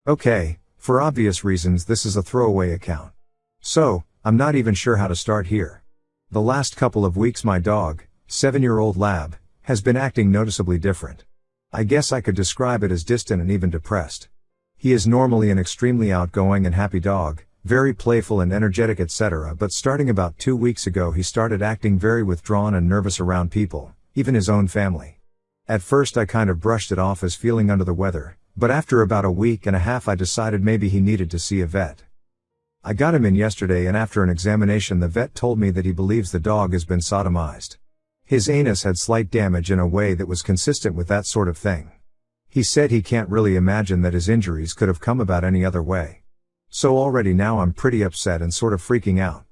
Okay, for obvious reasons this is a throwaway account. So, I'm not even sure how to start here. The last couple of weeks my dog, 7-year-old lab, has been acting noticeably different. I guess I could describe it as distant and even depressed. He is normally an extremely outgoing and happy dog, very playful and energetic etc. But starting about 2 weeks ago he started acting very withdrawn and nervous around people, even his own family. At first I kind of brushed it off as feeling under the weather, but after about a week and a half I decided maybe he needed to see a vet. I got him in yesterday and after an examination the vet told me that he believes the dog has been sodomized. His anus had slight damage in a way that was consistent with that sort of thing. He said he can't really imagine that his injuries could have come about any other way. So already now I'm pretty upset and sort of freaking out.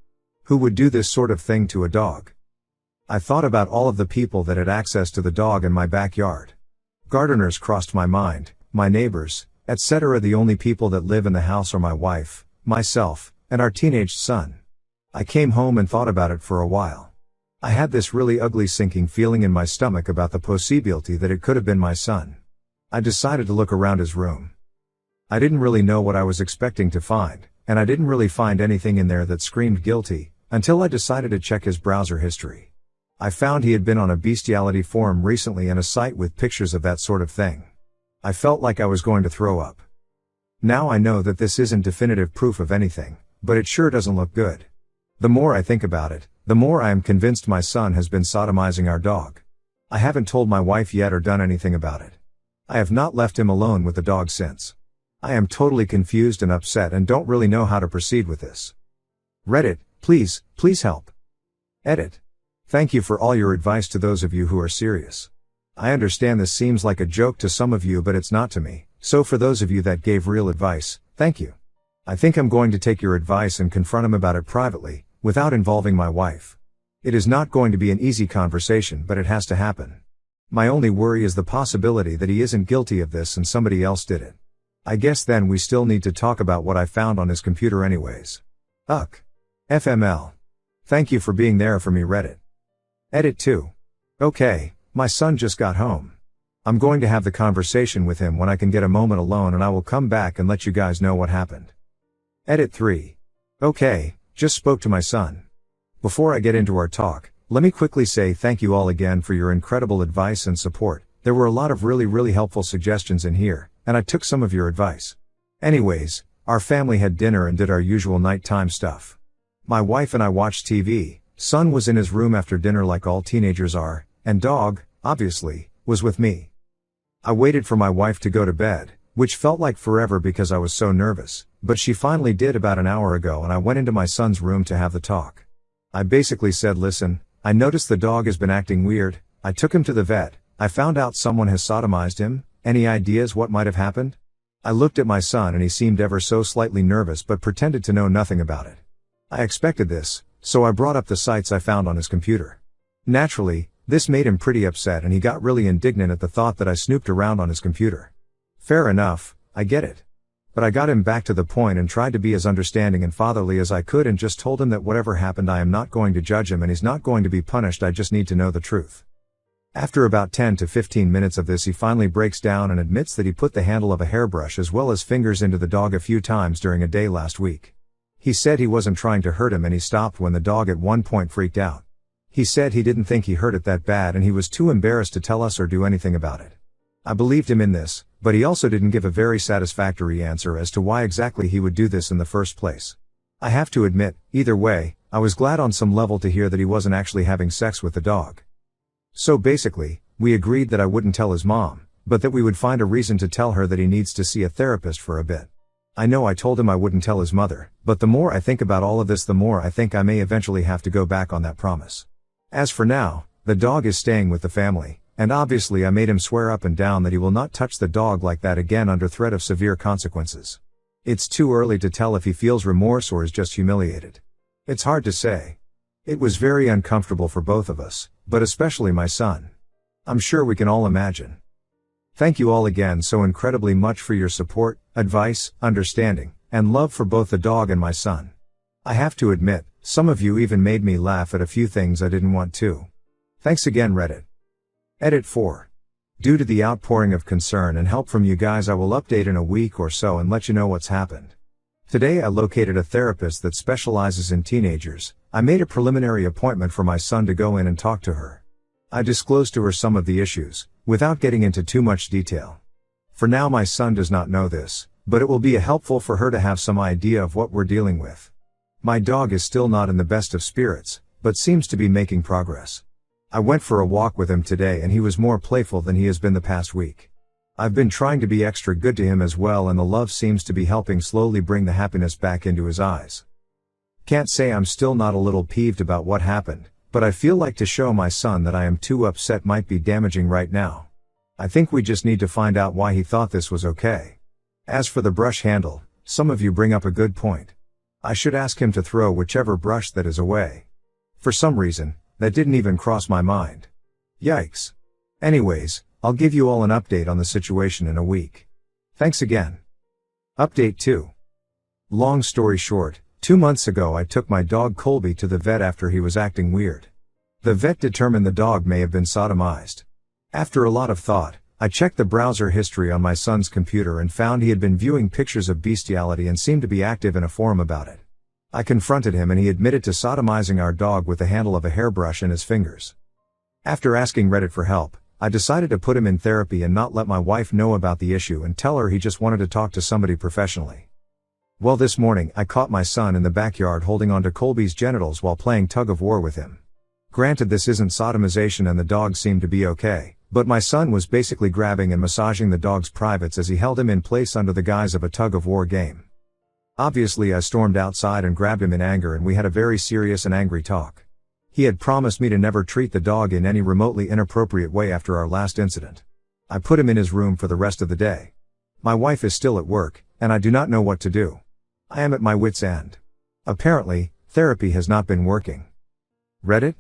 Who would do this sort of thing to a dog? I thought about all of the people that had access to the dog in my backyard. Gardeners crossed my mind, my neighbors, etc. The only people that live in the house are my wife, myself, and our teenage son. I came home and thought about it for a while. I had this really ugly sinking feeling in my stomach about the possibility that it could have been my son. I decided to look around his room. I didn't really know what I was expecting to find, and I didn't really find anything in there that screamed guilty, until I decided to check his browser history. I found he had been on a bestiality forum recently and a site with pictures of that sort of thing. I felt like I was going to throw up. Now I know that this isn't definitive proof of anything, but it sure doesn't look good. The more I think about it, the more I am convinced my son has been sodomizing our dog. I haven't told my wife yet or done anything about it. I have not left him alone with the dog since. I am totally confused and upset and don't really know how to proceed with this. Reddit, please help. Edit. Thank you for all your advice to those of you who are serious. I understand this seems like a joke to some of you but it's not to me, so for those of you that gave real advice, thank you. I think I'm going to take your advice and confront him about it privately, without involving my wife. It is not going to be an easy conversation but it has to happen. My only worry is the possibility that he isn't guilty of this and somebody else did it. I guess then we still need to talk about what I found on his computer anyways. FML. Thank you for being there for me Reddit. Edit 2. Okay. My son just got home. I'm going to have the conversation with him when I can get a moment alone and I will come back and let you guys know what happened. Edit 3. Okay, just spoke to my son. Before I get into our talk, let me quickly say thank you all again for your incredible advice and support. There were a lot of really helpful suggestions in here, and I took some of your advice. Anyways, our family had dinner and did our usual nighttime stuff. My wife and I watched TV, son was in his room after dinner like all teenagers are, and dog, obviously, was with me. I waited for my wife to go to bed, which felt like forever because I was so nervous, but she finally did about an hour ago and I went into my son's room to have the talk. I basically said listen, I noticed the dog has been acting weird, I took him to the vet, I found out someone has sodomized him, any ideas what might have happened? I looked at my son and he seemed ever so slightly nervous but pretended to know nothing about it. I expected this, so I brought up the sites I found on his computer. Naturally, this made him pretty upset and he got really indignant at the thought that I snooped around on his computer. Fair enough, I get it. But I got him back to the point and tried to be as understanding and fatherly as I could and just told him that whatever happened I am not going to judge him and he's not going to be punished, I just need to know the truth. After about 10 to 15 minutes of this he finally breaks down and admits that he put the handle of a hairbrush as well as fingers into the dog a few times during a day last week. He said he wasn't trying to hurt him and he stopped when the dog at one point freaked out. He said he didn't think he hurt it that bad and he was too embarrassed to tell us or do anything about it. I believed him in this, but he also didn't give a very satisfactory answer as to why exactly he would do this in the first place. I have to admit, either way, I was glad on some level to hear that he wasn't actually having sex with the dog. So basically, we agreed that I wouldn't tell his mom, but that we would find a reason to tell her that he needs to see a therapist for a bit. I know I told him I wouldn't tell his mother, but the more I think about all of this the more I think I may eventually have to go back on that promise. As for now, the dog is staying with the family, and obviously I made him swear up and down that he will not touch the dog like that again under threat of severe consequences. It's too early to tell if he feels remorse or is just humiliated. It's hard to say. It was very uncomfortable for both of us, but especially my son. I'm sure we can all imagine. Thank you all again so incredibly much for your support, advice, understanding, and love for both the dog and my son. I have to admit, some of you even made me laugh at a few things I didn't want to. Thanks again Reddit. Edit 4. Due to the outpouring of concern and help from you guys, I will update in a week or so and let you know what's happened. Today I located a therapist that specializes in teenagers. I made a preliminary appointment for my son to go in and talk to her. I disclosed to her some of the issues, without getting into too much detail. For now my son does not know this, but it will be helpful for her to have some idea of what we're dealing with. My dog is still not in the best of spirits, but seems to be making progress. I went for a walk with him today and he was more playful than he has been the past week. I've been trying to be extra good to him as well, and the love seems to be helping slowly bring the happiness back into his eyes. Can't say I'm still not a little peeved about what happened, but I feel like to show my son that I am too upset might be damaging right now. I think we just need to find out why he thought this was okay. As for the brush handle, some of you bring up a good point. I should ask him to throw whichever brush that is away. For some reason, that didn't even cross my mind. Yikes. Anyways, I'll give you all an update on the situation in a week. Thanks again. Update 2. Long story short, 2 months ago I took my dog Colby to the vet after he was acting weird. The vet determined the dog may have been sodomized. After a lot of thought, I checked the browser history on my son's computer and found he had been viewing pictures of bestiality and seemed to be active in a forum about it. I confronted him and he admitted to sodomizing our dog with the handle of a hairbrush in his fingers. After asking Reddit for help, I decided to put him in therapy and not let my wife know about the issue and tell her he just wanted to talk to somebody professionally. Well, this morning I caught my son in the backyard holding onto Colby's genitals while playing tug of war with him. Granted, this isn't sodomization and the dog seemed to be okay, but my son was basically grabbing and massaging the dog's privates as he held him in place under the guise of a tug of war game. Obviously I stormed outside and grabbed him in anger and we had a very serious and angry talk. He had promised me to never treat the dog in any remotely inappropriate way after our last incident. I put him in his room for the rest of the day. My wife is still at work, and I do not know what to do. I am at my wit's end. Apparently, therapy has not been working. Reddit?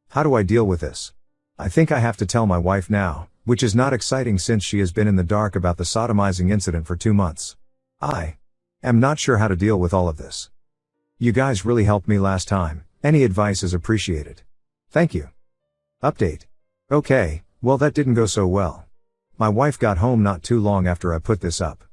How do I deal with this? I think I have to tell my wife now, which is not exciting since she has been in the dark about the sodomizing incident for 2 months. I am not sure how to deal with all of this. You guys really helped me last time. Any advice is appreciated. Thank you. Update. Okay, well that didn't go so well. My wife got home not too long after I put this up.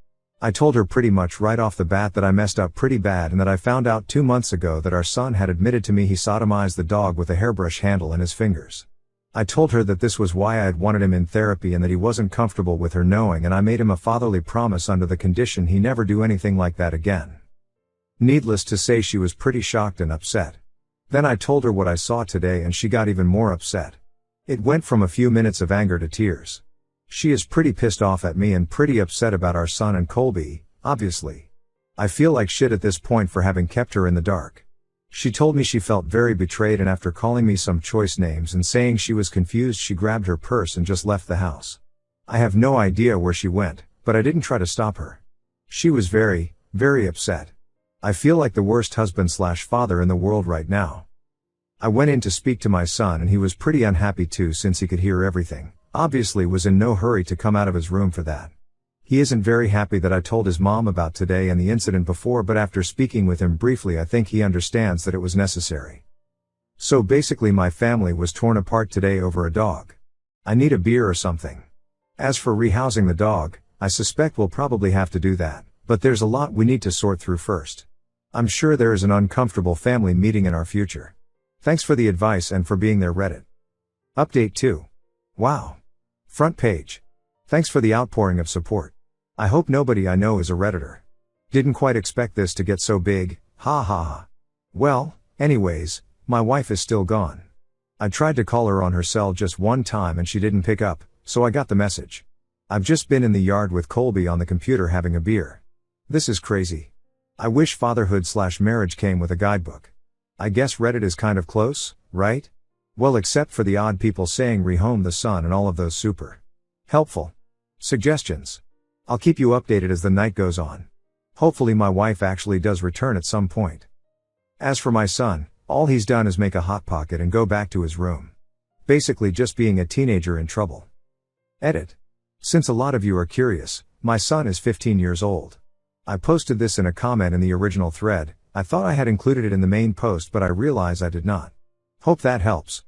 I told her pretty much right off the bat that I messed up pretty bad and that I found out 2 months ago that our son had admitted to me he sodomized the dog with a hairbrush handle in his fingers. I told her that this was why I had wanted him in therapy and that he wasn't comfortable with her knowing, and I made him a fatherly promise under the condition he never do anything like that again. Needless to say, she was pretty shocked and upset. Then I told her what I saw today and she got even more upset. It went from a few minutes of anger to tears. She is pretty pissed off at me and pretty upset about our son and Colby, obviously. I feel like shit at this point for having kept her in the dark. She told me she felt very betrayed, and after calling me some choice names and saying she was confused, she grabbed her purse and just left the house. I have no idea where she went, but I didn't try to stop her. She was very, very upset. I feel like the worst husband/father in the world right now. I went in to speak to my son and he was pretty unhappy too since he could hear everything. Obviously was in no hurry to come out of his room for that. He isn't very happy that I told his mom about today and the incident before, but after speaking with him briefly I think he understands that it was necessary. So basically my family was torn apart today over a dog. I need a beer or something. As for rehousing the dog, I suspect we'll probably have to do that, but there's a lot we need to sort through first. I'm sure there is an uncomfortable family meeting in our future. Thanks for the advice and for being there, Reddit. Update 2. Wow. Front page. Thanks for the outpouring of support. I hope nobody I know is a Redditor. Didn't quite expect this to get so big, ha ha ha. Well, anyways, my wife is still gone. I tried to call her on her cell just one time and she didn't pick up, so I got the message. I've just been in the yard with Colby on the computer having a beer. This is crazy. I wish fatherhood/marriage came with a guidebook. I guess Reddit is kind of close, right? Well, except for the odd people saying rehome the son and all of those super helpful suggestions. I'll keep you updated as the night goes on. Hopefully my wife actually does return at some point. As for my son, all he's done is make a hot pocket and go back to his room. Basically just being a teenager in trouble. Edit. Since a lot of you are curious, my son is 15 years old. I posted this in a comment in the original thread. I thought I had included it in the main post, but I realize I did not. Hope that helps.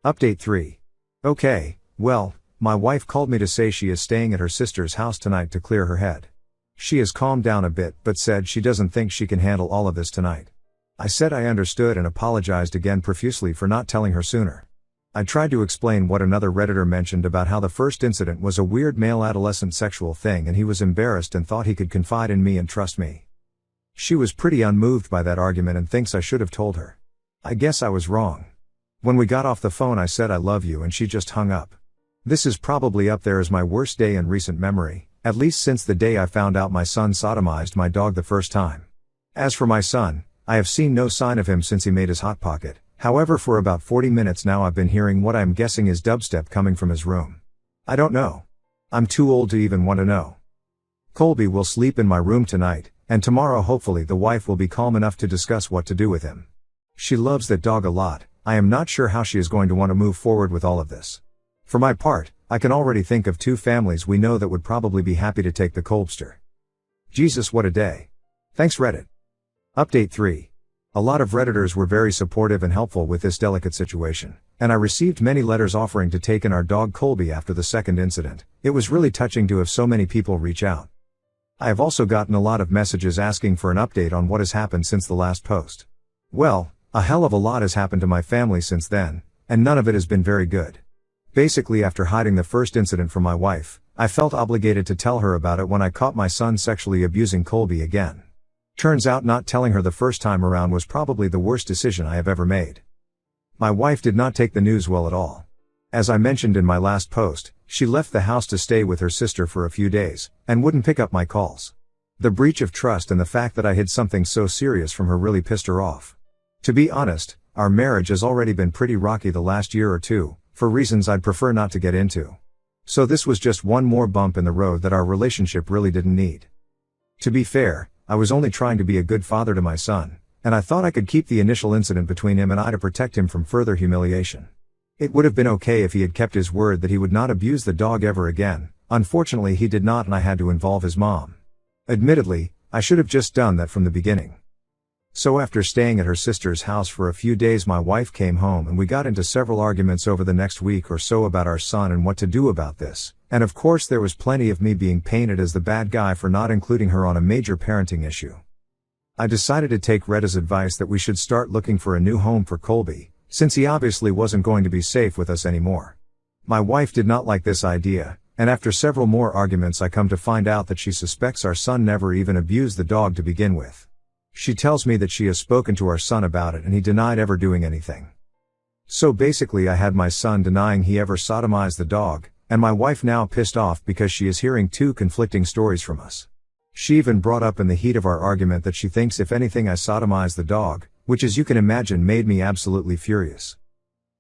Update 3. Okay, well, My wife called me to say she is staying at her sister's house tonight to clear her head. She has calmed down a bit but said she doesn't think she can handle all of this tonight. I said I understood and apologized again profusely for not telling her sooner. I tried to explain what another Redditor mentioned about how the first incident was a weird male adolescent sexual thing and he was embarrassed and thought he could confide in me and trust me. She was pretty unmoved by that argument and thinks I should have told her. I guess I was wrong. When we got off the phone I said I love you and she just hung up. This is probably up there as my worst day in recent memory, at least since the day I found out my son sodomized my dog the first time. As for my son, I have seen no sign of him since he made his hot pocket. However, for about 40 minutes now I've been hearing what I'm guessing is dubstep coming from his room. I don't know. I'm too old to even want to know. Colby will sleep in my room tonight, and tomorrow hopefully the wife will be calm enough to discuss what to do with him. She loves that dog a lot. I am not sure how she is going to want to move forward with all of this. For my part, I can already think of 2 families we know that would probably be happy to take the Colbster. Jesus, what a day. Thanks Reddit. Update 3. A lot of Redditors were very supportive and helpful with this delicate situation, and I received many letters offering to take in our dog Colby after the second incident. It was really touching to have so many people reach out. I have also gotten a lot of messages asking for an update on what has happened since the last post. Well, a hell of a lot has happened to my family since then, and none of it has been very good. Basically, after hiding the first incident from my wife, I felt obligated to tell her about it when I caught my son sexually abusing Colby again. Turns out not telling her the first time around was probably the worst decision I have ever made. My wife did not take the news well at all. As I mentioned in my last post, she left the house to stay with her sister for a few days, and wouldn't pick up my calls. The breach of trust and the fact that I hid something so serious from her really pissed her off. To be honest, our marriage has already been pretty rocky the last year or two, for reasons I'd prefer not to get into. So this was just one more bump in the road that our relationship really didn't need. To be fair, I was only trying to be a good father to my son, and I thought I could keep the initial incident between him and I to protect him from further humiliation. It would have been okay if he had kept his word that he would not abuse the dog ever again. Unfortunately he did not and I had to involve his mom. Admittedly, I should have just done that from the beginning. So after staying at her sister's house for a few days my wife came home and we got into several arguments over the next week or so about our son and what to do about this, and of course there was plenty of me being painted as the bad guy for not including her on a major parenting issue. I decided to take Retta's advice that we should start looking for a new home for Colby, since he obviously wasn't going to be safe with us anymore. My wife did not like this idea, and after several more arguments I come to find out that she suspects our son never even abused the dog to begin with. She tells me that she has spoken to our son about it and he denied ever doing anything. So basically I had my son denying he ever sodomized the dog, and my wife now pissed off because she is hearing 2 conflicting stories from us. She even brought up in the heat of our argument that she thinks if anything I sodomized the dog, which as you can imagine made me absolutely furious.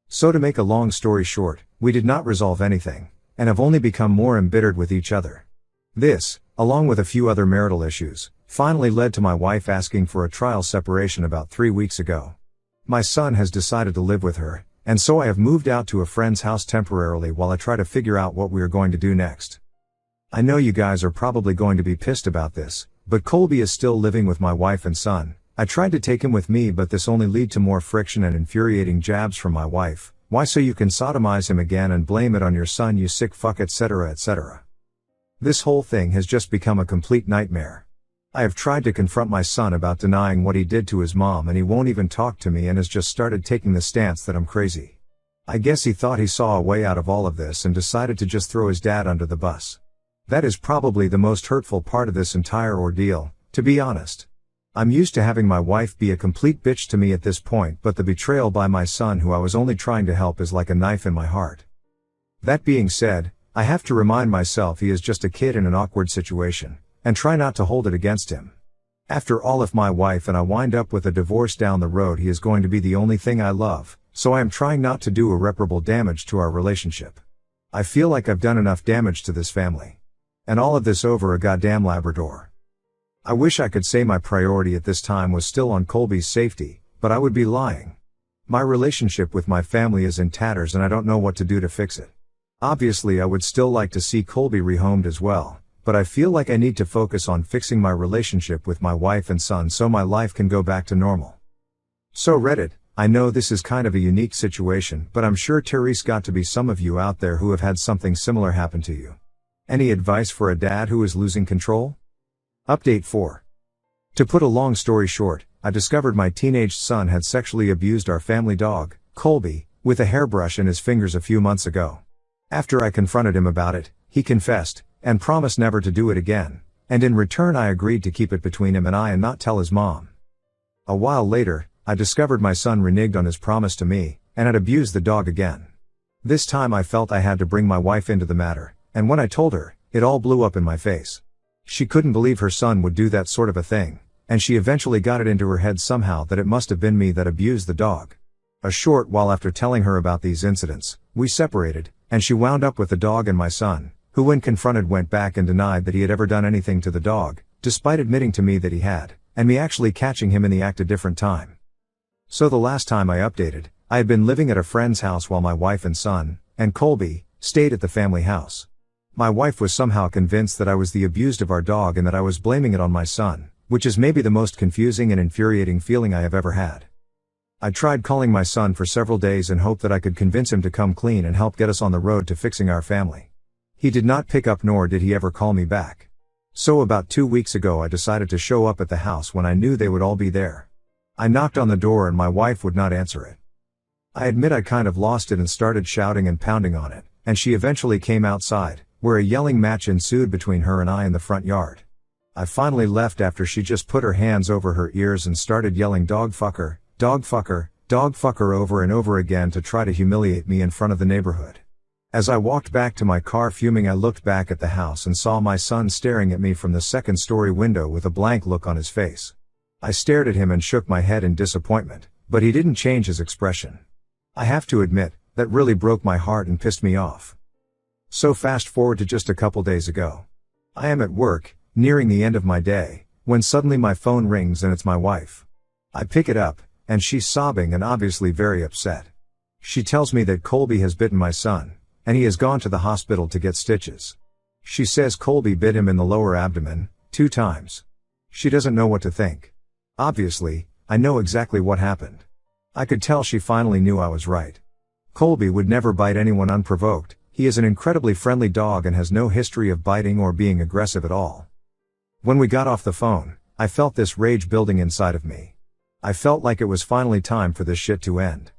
So to make a long story short, we did not resolve anything, and have only become more embittered with each other. This, along with a few other marital issues, finally led to my wife asking for a trial separation about 3 weeks ago. My son has decided to live with her, and so I have moved out to a friend's house temporarily while I try to figure out what we are going to do next. I know you guys are probably going to be pissed about this, but Colby is still living with my wife and son. I tried to take him with me but this only led to more friction and infuriating jabs from my wife. Why so you can sodomize him again and blame it on your son, you sick fuck, etc. etc. This whole thing has just become a complete nightmare. I have tried to confront my son about denying what he did to his mom and he won't even talk to me and has just started taking the stance that I'm crazy. I guess he thought he saw a way out of all of this and decided to just throw his dad under the bus. That is probably the most hurtful part of this entire ordeal, to be honest. I'm used to having my wife be a complete bitch to me at this point, but the betrayal by my son who I was only trying to help is like a knife in my heart. That being said, I have to remind myself he is just a kid in an awkward situation, and try not to hold it against him. After all, if my wife and I wind up with a divorce down the road, he is going to be the only thing I love, so I am trying not to do irreparable damage to our relationship. I feel like I've done enough damage to this family. And all of this over a goddamn Labrador. I wish I could say my priority at this time was still on Colby's safety, but I would be lying. My relationship with my family is in tatters and I don't know what to do to fix it. Obviously I would still like to see Colby rehomed as well, but I feel like I need to focus on fixing my relationship with my wife and son so my life can go back to normal. So Reddit, I know this is kind of a unique situation, but I'm sure Therese got to be some of you out there who have had something similar happen to you. Any advice for a dad who is losing control? Update 4. To put a long story short, I discovered my teenage son had sexually abused our family dog, Colby, with a hairbrush in his fingers a few months ago. After I confronted him about it, he confessed, and promised never to do it again, and in return I agreed to keep it between him and I and not tell his mom. A while later, I discovered my son reneged on his promise to me, and had abused the dog again. This time I felt I had to bring my wife into the matter, and when I told her, it all blew up in my face. She couldn't believe her son would do that sort of a thing, and she eventually got it into her head somehow that it must have been me that abused the dog. A short while after telling her about these incidents, we separated, and she wound up with the dog and my son, who when confronted went back and denied that he had ever done anything to the dog, despite admitting to me that he had, and me actually catching him in the act a different time. So the last time I updated, I had been living at a friend's house while my wife and son, and Colby, stayed at the family house. My wife was somehow convinced that I was the abused of our dog and that I was blaming it on my son, which is maybe the most confusing and infuriating feeling I have ever had. I tried calling my son for several days in hope that I could convince him to come clean and help get us on the road to fixing our family. He did not pick up, nor did he ever call me back. So about 2 weeks ago I decided to show up at the house when I knew they would all be there. I knocked on the door and my wife would not answer it. I admit I kind of lost it and started shouting and pounding on it, and she eventually came outside, where a yelling match ensued between her and I in the front yard. I finally left after she just put her hands over her ears and started yelling dog fucker, dog fucker, dog fucker over and over again to try to humiliate me in front of the neighborhood. As I walked back to my car fuming, I looked back at the house and saw my son staring at me from the second-story window with a blank look on his face. I stared at him and shook my head in disappointment, but he didn't change his expression. I have to admit, that really broke my heart and pissed me off. So fast forward to just a couple days ago. I am at work, nearing the end of my day, when suddenly my phone rings and it's my wife. I pick it up, and she's sobbing and obviously very upset. She tells me that Colby has bitten my son, and he has gone to the hospital to get stitches. She says Colby bit him in the lower abdomen, 2 times. She doesn't know what to think. Obviously, I know exactly what happened. I could tell she finally knew I was right. Colby would never bite anyone unprovoked. He is an incredibly friendly dog and has no history of biting or being aggressive at all. When we got off the phone, I felt this rage building inside of me. I felt like it was finally time for this shit to end.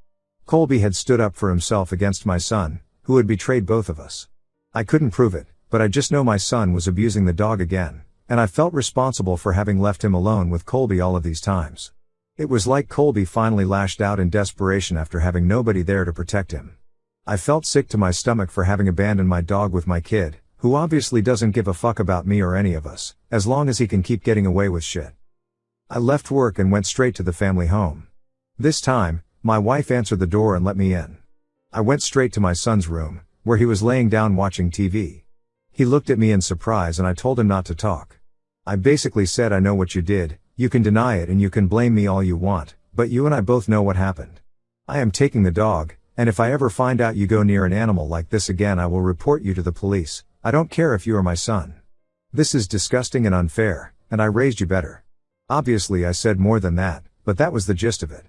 Colby had stood up for himself against my son, who had betrayed both of us. I couldn't prove it, but I just know my son was abusing the dog again, and I felt responsible for having left him alone with Colby all of these times. It was like Colby finally lashed out in desperation after having nobody there to protect him. I felt sick to my stomach for having abandoned my dog with my kid, who obviously doesn't give a fuck about me or any of us, as long as he can keep getting away with shit. I left work and went straight to the family home. This time, my wife answered the door and let me in. I went straight to my son's room, where he was laying down watching TV. He looked at me in surprise and I told him not to talk. I basically said, I know what you did, you can deny it and you can blame me all you want, but you and I both know what happened. I am taking the dog, and if I ever find out you go near an animal like this again I will report you to the police. I don't care if you are my son. This is disgusting and unfair, and I raised you better. Obviously I said more than that, but that was the gist of it.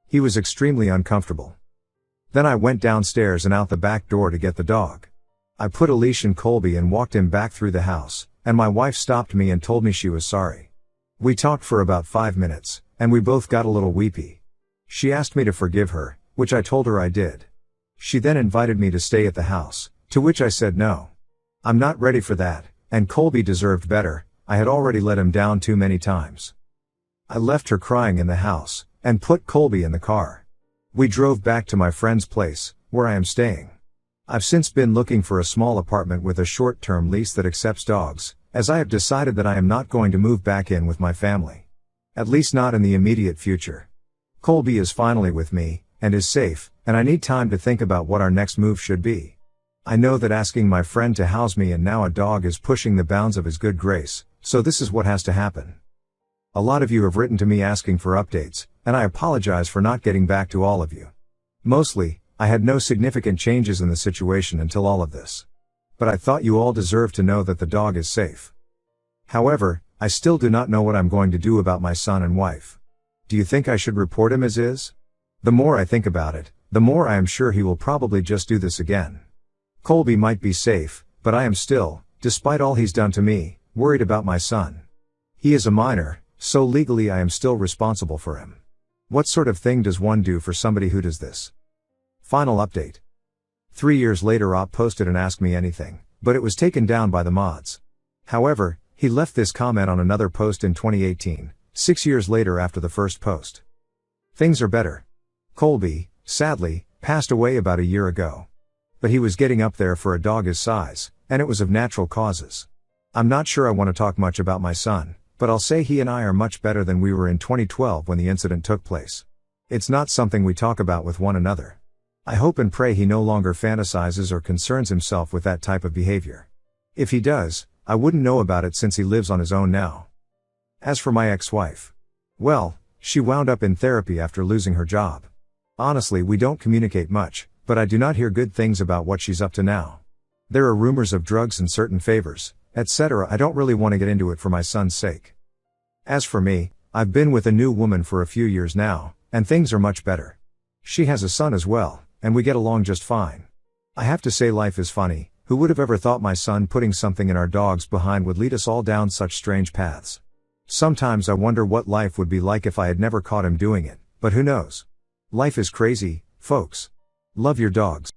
He was extremely uncomfortable. Then I went downstairs and out the back door to get the dog. I put a leash in Colby and walked him back through the house, and my wife stopped me and told me she was sorry. We talked for about 5 minutes, and we both got a little weepy. She asked me to forgive her, which I told her I did. She then invited me to stay at the house, to which I said no. I'm not ready for that, and Colby deserved better. I had already let him down too many times. I left her crying in the house, and put Colby in the car. We drove back to my friend's place, where I am staying. I've since been looking for a small apartment with a short-term lease that accepts dogs, as I have decided that I am not going to move back in with my family. At least not in the immediate future. Colby is finally with me, and is safe, and I need time to think about what our next move should be. I know that asking my friend to house me and now a dog is pushing the bounds of his good grace, so this is what has to happen. A lot of you have written to me asking for updates, and I apologize for not getting back to all of you. Mostly, I had no significant changes in the situation until all of this. But I thought you all deserved to know that the dog is safe. However, I still do not know what I'm going to do about my son and wife. Do you think I should report him as is? The more I think about it, the more I am sure he will probably just do this again. Colby might be safe, but I am still, despite all he's done to me, worried about my son. He is a minor, so legally I am still responsible for him. What sort of thing does one do for somebody who does this? Final update. 3 years later Op posted an Ask Me Anything, but it was taken down by the mods. However, he left this comment on another post in 2018, 6 years later after the first post. Things are better. Colby, sadly, passed away about a year ago. But he was getting up there for a dog his size, and it was of natural causes. I'm not sure I want to talk much about my son, but I'll say he and I are much better than we were in 2012 when the incident took place. It's not something we talk about with one another. I hope and pray he no longer fantasizes or concerns himself with that type of behavior. If he does, I wouldn't know about it since he lives on his own now. As for my ex-wife, well, she wound up in therapy after losing her job. Honestly, we don't communicate much, but I do not hear good things about what she's up to now. There are rumors of drugs and certain favors, etc. I don't really want to get into it for my son's sake. As for me, I've been with a new woman for a few years now, and things are much better. She has a son as well, and we get along just fine. I have to say life is funny. Who would have ever thought my son putting something in our dog's behind would lead us all down such strange paths? Sometimes I wonder what life would be like if I had never caught him doing it, but who knows? Life is crazy, folks. Love your dogs.